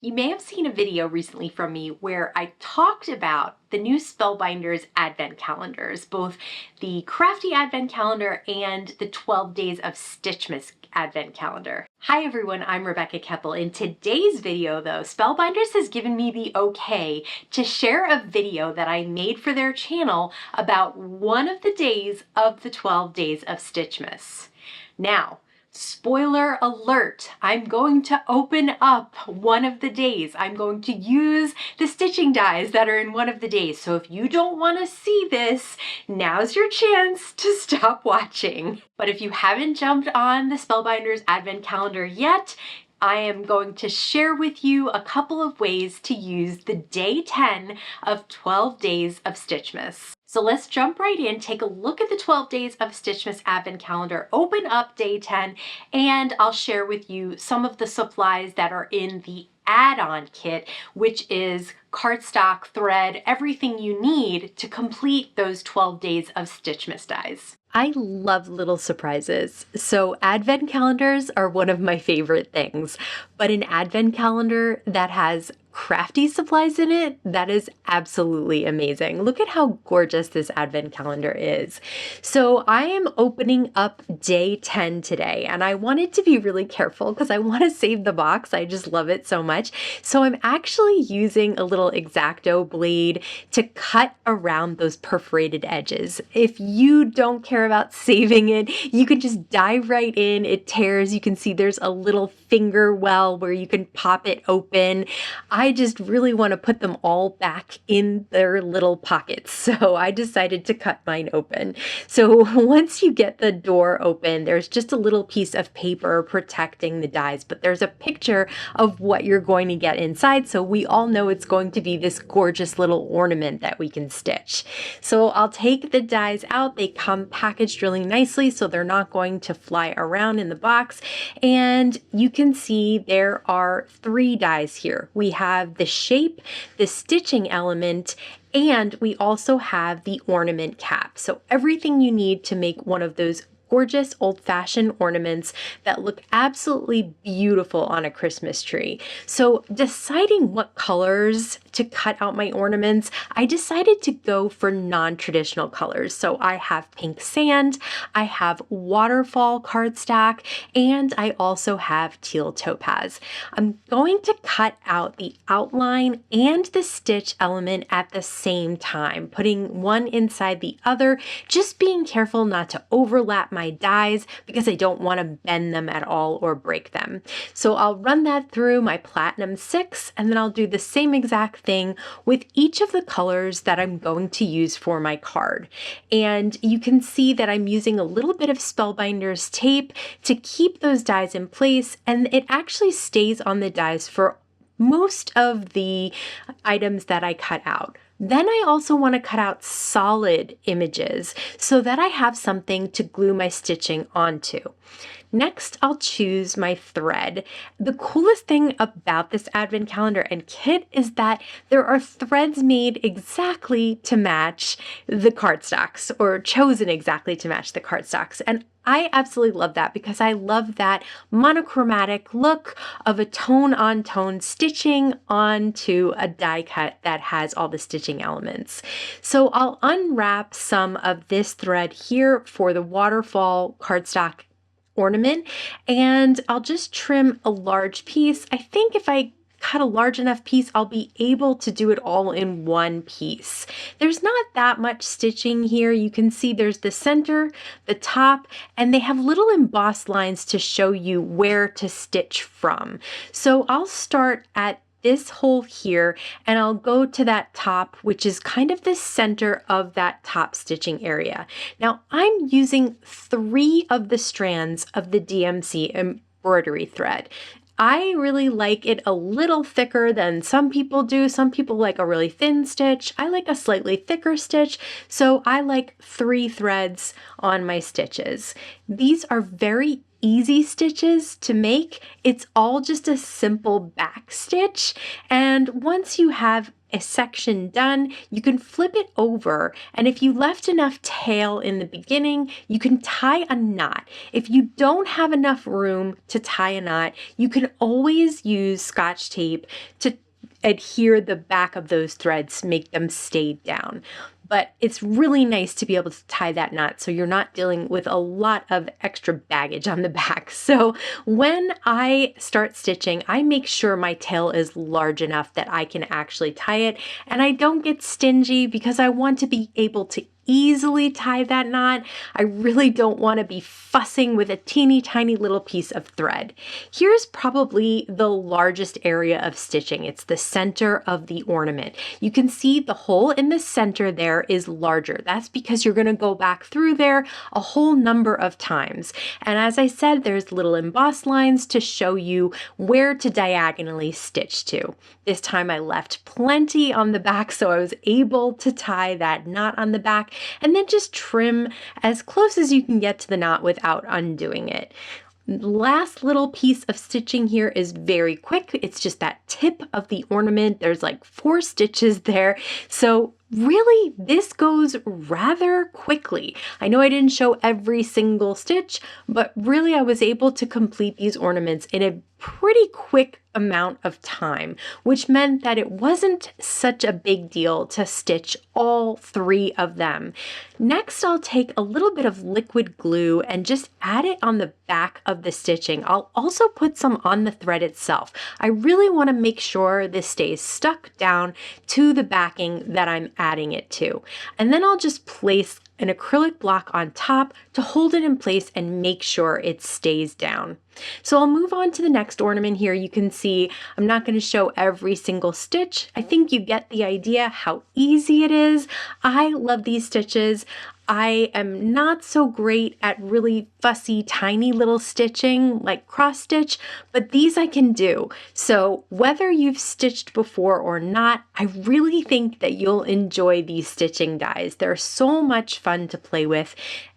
You may have seen a video recently from me where I talked about the new Spellbinders advent calendars, both the Crafty advent calendar and the 12 Days of Stitchmas advent calendar. Hi everyone, I'm Rebecca Keppel. In today's video though, Spellbinders has given me the okay to share a video that I made for their channel about one of the days of the 12 Days of Stitchmas. Now, spoiler alert, I'm going to open up one of the days. I'm going to use the stitching dies that are in one of the days. So if you don't want to see this, now's your chance to stop watching. But if you haven't jumped on the Spellbinders Advent Calendar yet, I am going to share with you a couple of ways to use the day 10 of 12 Days of Stitchmas. So let's jump right in, take a look at the 12 Days of Stitchmas Advent Calendar, open up day 10, and I'll share with you some of the supplies that are in the add-on kit, which is cardstock, thread, everything you need to complete those 12 Days of Stitchmas dies. I love little surprises. So advent calendars are one of my favorite things, but an advent calendar that has crafty supplies in it, that is absolutely amazing. Look at how gorgeous this advent calendar is. So I am opening up day 10 today, and I wanted to be really careful because I want to save the box. I just love it so much. So I'm actually using a little X-Acto blade to cut around those perforated edges. If you don't care about saving it, you can just dive right in. It tears. You can see there's a little finger well where you can pop it open. I just really want to put them all back in their little pockets. So I decided to cut mine open. So once you get the door open, there's just a little piece of paper protecting the dies, but there's a picture of what you're going to get inside. So we all know it's going to be this gorgeous little ornament that we can stitch. So I'll take the dies out. They come packaged really nicely, so they're not going to fly around in the box. And you can see there are 3 dies here. We have the shape, the stitching element, and we also have the ornament cap. So everything you need to make one of those gorgeous old-fashioned ornaments that look absolutely beautiful on a Christmas tree. So deciding what colors to cut out my ornaments, I decided to go for non-traditional colors. So I have pink sand, I have waterfall cardstock, and I also have teal topaz. I'm going to cut out the outline and the stitch element at the same time, putting one inside the other, just being careful not to overlap my dies because I don't want to bend them at all or break them. So I'll run that through my Platinum 6, and then I'll do the same exact thing with each of the colors that I'm going to use for my card. And you can see that I'm using a little bit of Spellbinders tape to keep those dies in place, and it actually stays on the dies for most of the items that I cut out. Then I also want to cut out solid images so that I have something to glue my stitching onto. Next, I'll choose my thread. The coolest thing about this advent calendar and kit is that there are threads made exactly to match the cardstocks, or chosen exactly to match the cardstocks. And I absolutely love that because I love that monochromatic look of a tone-on-tone stitching onto a die cut that has all the stitching elements. So I'll unwrap some of this thread here for the waterfall cardstock ornament, and I'll just trim a large piece. I think if I cut a large enough piece, I'll be able to do it all in one piece. There's not that much stitching here. You can see there's the center, the top, and they have little embossed lines to show you where to stitch from. So I'll start at this hole here, and I'll go to that top, which is kind of the center of that top stitching area. Now I'm using 3 of the strands of the DMC embroidery thread. I really like it a little thicker than some people do. Some people like a really thin stitch. I like a slightly thicker stitch, so I like 3 threads on my stitches. These are very easy stitches to make. It's all just a simple back stitch, and once you have a section done, you can flip it over, and if you left enough tail in the beginning, you can tie a knot. If you don't have enough room to tie a knot, you can always use Scotch tape to adhere the back of those threads, make them stay down. But it's really nice to be able to tie that knot so you're not dealing with a lot of extra baggage on the back. So when I start stitching, I make sure my tail is large enough that I can actually tie it, and I don't get stingy because I want to be able to easily tie that knot. I really don't want to be fussing with a teeny tiny little piece of thread. Here's probably the largest area of stitching. It's the center of the ornament. You can see the hole in the center there is larger. That's because you're going to go back through there a whole number of times. And as I said, there's little embossed lines to show you where to diagonally stitch to. This time I left plenty on the back so I was able to tie that knot on the back, and then just trim as close as you can get to the knot without undoing it. Last little piece of stitching here is very quick. It's just that tip of the ornament. There's like 4 stitches there. So really, this goes rather quickly. I know I didn't show every single stitch, but really I was able to complete these ornaments in a pretty quick amount of time, which meant that it wasn't such a big deal to stitch all 3 of them. Next, I'll take a little bit of liquid glue and just add it on the back of the stitching. I'll also put some on the thread itself. I really want to make sure this stays stuck down to the backing that I'm adding it to. And then I'll just place an acrylic block on top to hold it in place and make sure it stays down. So I'll move on to the next ornament here. You can see I'm not going to show every single stitch. I think you get the idea how easy it is. I love these stitches. I am not so great at really fussy, tiny little stitching like cross stitch, but these I can do. So whether you've stitched before or not, I really think that you'll enjoy these stitching dies. They're so much fun to play with,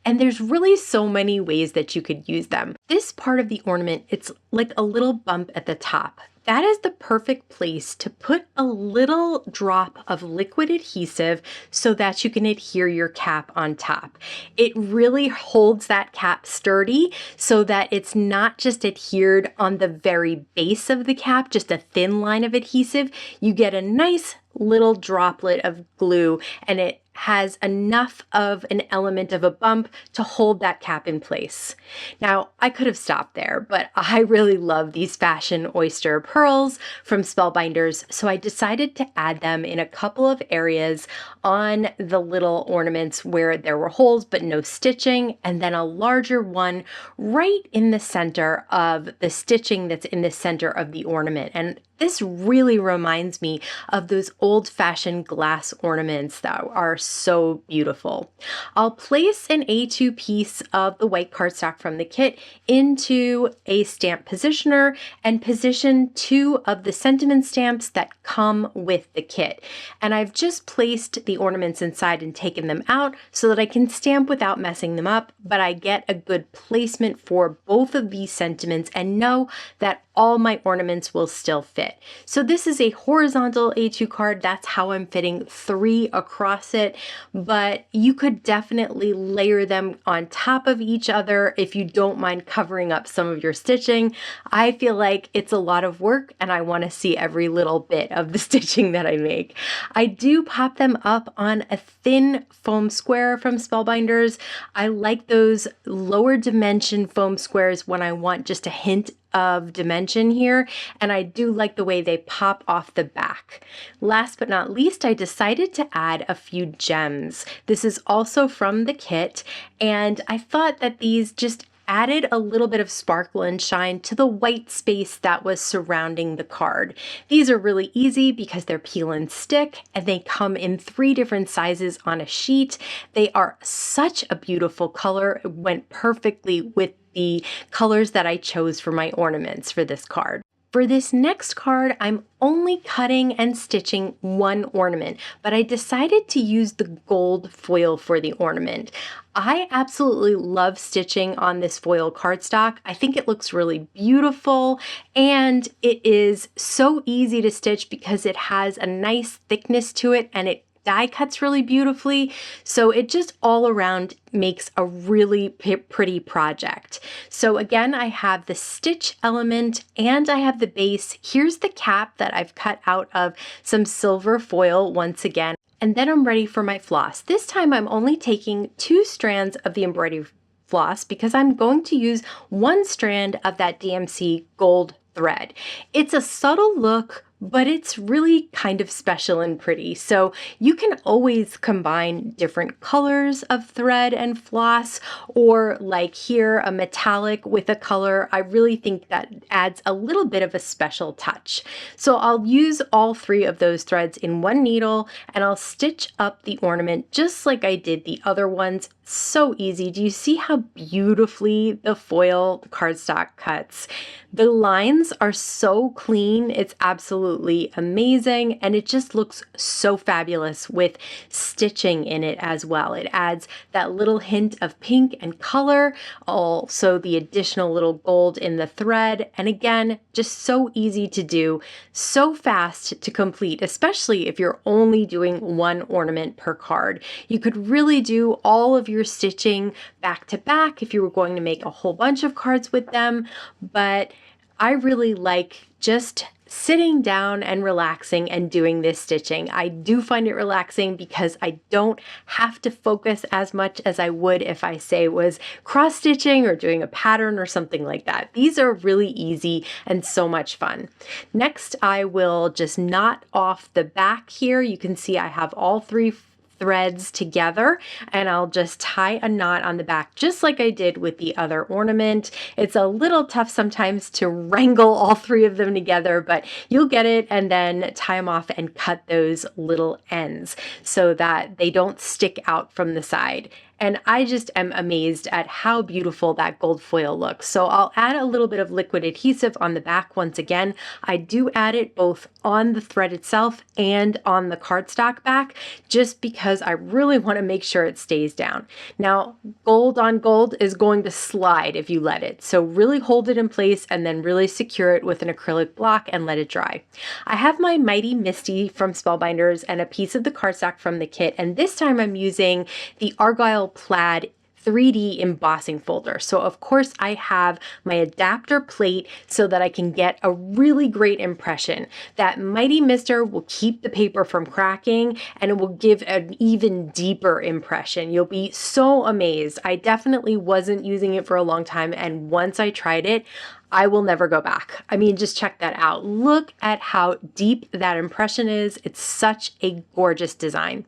and there's really so many ways that you could use them. This part of the ornament, it's like a little bump at the top. That is the perfect place to put a little drop of liquid adhesive so that you can adhere your cap on top. It really holds that cap sturdy so that it's not just adhered on the very base of the cap, just a thin line of adhesive. You get a nice little droplet of glue, and it has enough of an element of a bump to hold that cap in place. Now, I could have stopped there, but I really love these fashion oyster pearls from Spellbinders, so I decided to add them in a couple of areas on the little ornaments where there were holes but no stitching, and then a larger one right in the center of the stitching that's in the center of the ornament. And this really reminds me of those old-fashioned glass ornaments that are so beautiful. I'll place an A2 piece of the white cardstock from the kit into a stamp positioner and position 2 of the sentiment stamps that come with the kit. And I've just placed the ornaments inside and taken them out so that I can stamp without messing them up, but I get a good placement for both of these sentiments and know that all my ornaments will still fit. So this is a horizontal A2 card. That's how I'm fitting 3 across it, but you could definitely layer them on top of each other if you don't mind covering up some of your stitching. I feel like it's a lot of work and I want to see every little bit of the stitching that I make. I do pop them up on a thin foam square from Spellbinders. I like those lower dimension foam squares when I want just a hint of dimension here, and I do like the way they pop off the back. Last but not least, I decided to add a few gems. This is also from the kit, and I thought that these just added a little bit of sparkle and shine to the white space that was surrounding the card. These are really easy because they're peel and stick, and they come in 3 different sizes on a sheet. They are such a beautiful color. It went perfectly with the colors that I chose for my ornaments for this card. For this next card, I'm only cutting and stitching one ornament, but I decided to use the gold foil for the ornament. I absolutely love stitching on this foil cardstock. I think it looks really beautiful, and it is so easy to stitch because it has a nice thickness to it and it die cuts really beautifully. So it just all around makes a really pretty project. So again, I have the stitch element and I have the base. Here's the cap that I've cut out of some silver foil once again. And then I'm ready for my floss. This time I'm only taking 2 strands of the embroidery floss because I'm going to use 1 strand of that DMC gold thread. It's a subtle look, but it's really kind of special and pretty. So you can always combine different colors of thread and floss, or like here, a metallic with a color. I really think that adds a little bit of a special touch. So I'll use all 3 of those threads in 1 needle and I'll stitch up the ornament just like I did the other ones. So easy. Do you see how beautifully the foil cardstock cuts? The lines are so clean. It's absolutely amazing, and it just looks so fabulous with stitching in it as well. It adds that little hint of pink and color, also the additional little gold in the thread, and again, just so easy to do, so fast to complete, especially if you're only doing 1 ornament per card. You could really do all of your stitching back to back if you were going to make a whole bunch of cards with them, but I really like just sitting down and relaxing and doing this stitching. I do find it relaxing because I don't have to focus as much as I would if I say was cross stitching or doing a pattern or something like that. These are really easy and so much fun. Next, I will just knot off the back here. You can see I have all 3 threads together, and I'll just tie a knot on the back just like I did with the other ornament. It's a little tough sometimes to wrangle all 3 of them together, but you'll get it, and then tie them off and cut those little ends so that they don't stick out from the side. And I just am amazed at how beautiful that gold foil looks. So I'll add a little bit of liquid adhesive on the back once again. I do add it both on the thread itself and on the cardstock back, just because I really want to make sure it stays down. Now, gold on gold is going to slide if you let it. So really hold it in place and then really secure it with an acrylic block and let it dry. I have my Mighty Misty from Spellbinders and a piece of the cardstock from the kit. And this time I'm using the Argyle Plaid 3D embossing folder. So of course I have my adapter plate so that I can get a really great impression. That Mighty Mister will keep the paper from cracking and it will give an even deeper impression. You'll be so amazed. I definitely wasn't using it for a long time, and once I tried it, I will never go back. I mean, just check that out. Look at how deep that impression is. It's such a gorgeous design.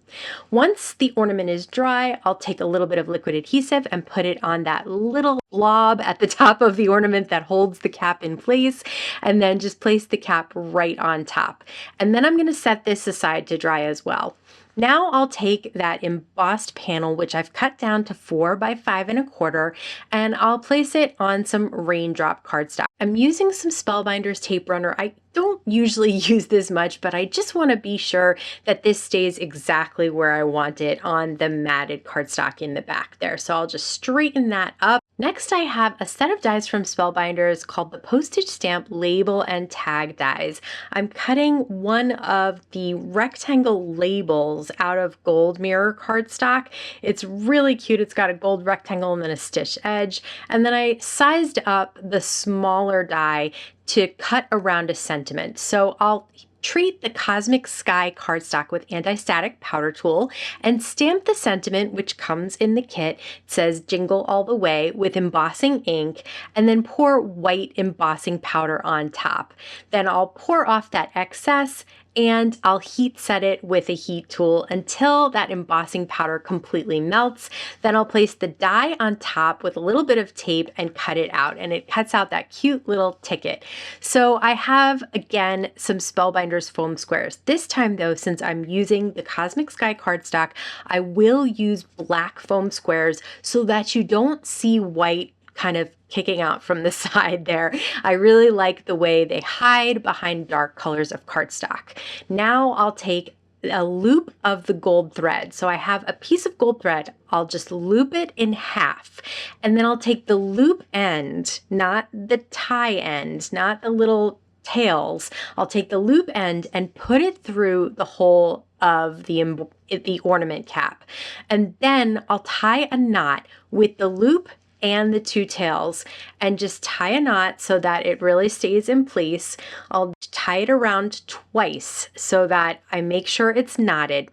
Once the ornament is dry, I'll take a little bit of liquid adhesive and put it on that little blob at the top of the ornament that holds the cap in place, and then just place the cap right on top. And then I'm going to set this aside to dry as well. Now I'll take that embossed panel, which I've cut down to 4 by 5 1/4, and I'll place it on some raindrop cardstock. I'm using some Spellbinders tape runner. I don't usually use this much, but I just want to be sure that this stays exactly where I want it on the matted cardstock in the back there. So I'll just straighten that up. Next, I have a set of dies from Spellbinders called the Postage Stamp Label and Tag dies. I'm cutting one of the rectangle labels out of gold mirror cardstock. It's really cute. It's got a gold rectangle and then a stitch edge. And then I sized up the smaller die to cut around a sentiment. So I'll treat the Cosmic Sky cardstock with anti-static powder tool and stamp the sentiment, which comes in the kit. It says Jingle All the Way, with embossing ink, and then pour white embossing powder on top. Then I'll pour off that excess and I'll heat set it with a heat tool until that embossing powder completely melts. Then I'll place the die on top with a little bit of tape and cut it out, and it cuts out that cute little ticket. So I have, again, some Spellbinders foam squares. This time though, since I'm using the Cosmic Sky cardstock, I will use black foam squares so that you don't see white kind of kicking out from the side there. I really like the way they hide behind dark colors of cardstock. Now I'll take a loop of the gold thread. So I have a piece of gold thread. I'll just loop it in half, and then I'll take the loop end, not the tie end, not the little tails. I'll take the loop end and put it through the hole of the ornament cap. And then I'll tie a knot with the loop and the two tails, and just tie a knot so that it really stays in place. I'll tie it around twice so that I make sure it's knotted.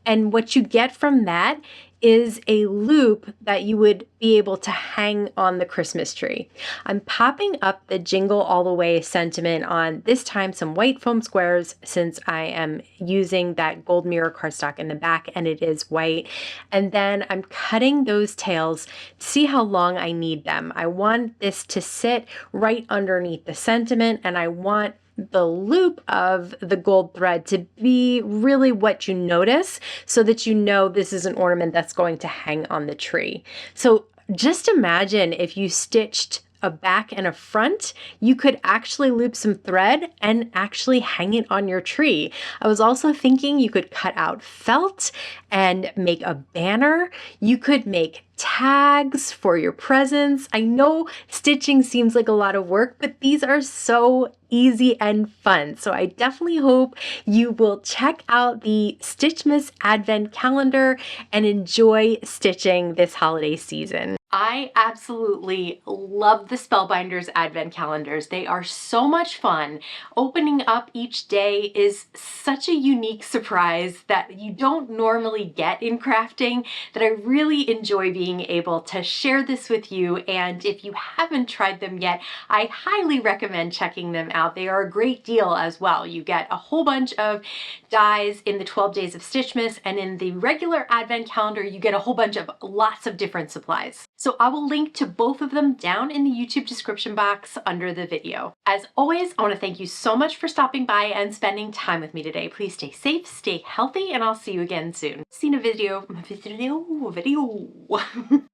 And what you get from that is a loop that you would be able to hang on the Christmas tree. I'm popping up the Jingle All the Way sentiment on, this time, some white foam squares, since I am using that gold mirror cardstock in the back and it is white. And then I'm cutting those tails to see how long I need them. I want this to sit right underneath the sentiment, and I want the loop of the gold thread to be really what you notice, so that you know this is an ornament that's going to hang on the tree. So just imagine if you stitched a back and a front, you could actually loop some thread and actually hang it on your tree. I was also thinking you could cut out felt and make a banner. You could make tags for your presents. I know stitching seems like a lot of work, but these are so easy and fun. So I definitely hope you will check out the Stitchmas Advent Calendar and enjoy stitching this holiday season. I absolutely love the Spellbinders Advent Calendars. They are so much fun. Opening up each day is such a unique surprise that you don't normally get in crafting, that I really enjoy being able to share this with you. And if you haven't tried them yet, I highly recommend checking them out. They are a great deal as well. You get a whole bunch of dies in the 12 Days of Stitchmas, and in the regular Advent Calendar, you get a whole bunch of lots of different supplies. So I will link to both of them down in the YouTube description box under the video. As always, I want to thank you so much for stopping by and spending time with me today. Please stay safe, stay healthy, and I'll see you again soon. See you in a video.